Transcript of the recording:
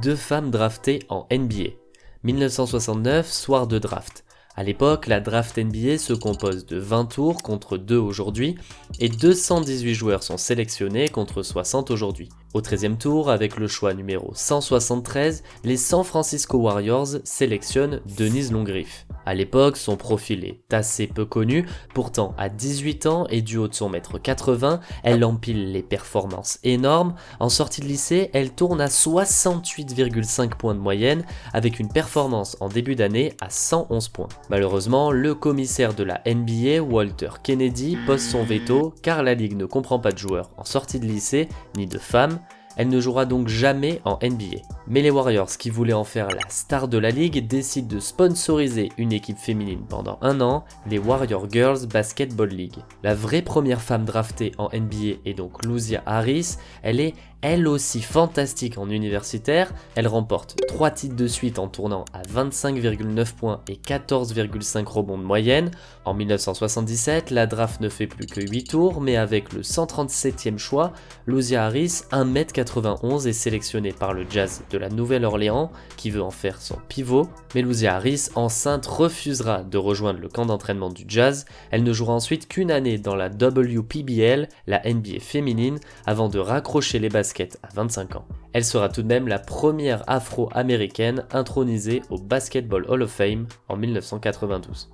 2 femmes draftées en NBA. 1969, soir de draft. À l'époque, la draft NBA se compose de 20 tours contre 2 aujourd'hui et 218 joueurs sont sélectionnés contre 60 aujourd'hui. Au 13e tour, avec le choix numéro 173, les San Francisco Warriors sélectionnent Denise Longriff. À l'époque, son profil est assez peu connu, pourtant à 18 ans et du haut de son mètre 80, elle empile les performances énormes. En sortie de lycée, elle tourne à 68,5 points de moyenne avec une performance en début d'année à 111 points. Malheureusement, le commissaire de la NBA, Walter Kennedy, pose son veto car la ligue ne comprend pas de joueurs en sortie de lycée ni de femmes. Elle ne jouera donc jamais en NBA. Mais les Warriors, qui voulaient en faire la star de la ligue, décident de sponsoriser une équipe féminine pendant 1 an, les Warrior Girls Basketball League. La vraie première femme draftée en NBA est donc Louisa Harris. Elle est elle aussi fantastique en universitaire. Elle remporte 3 titres de suite en tournant à 25,9 points et 14,5 rebonds de moyenne. En 1977, la draft ne fait plus que 8 tours, mais avec le 137e choix, Louisa Harris, 1m91, est sélectionnée par le Jazz de la Nouvelle-Orléans, qui veut en faire son pivot. Mais Louisa Harris, enceinte, refusera de rejoindre le camp d'entraînement du Jazz. Elle ne jouera ensuite qu'une année dans la WPBL, la NBA féminine, avant de raccrocher les baskets à 25 ans. Elle sera tout de même la première afro-américaine intronisée au Basketball Hall of Fame en 1992.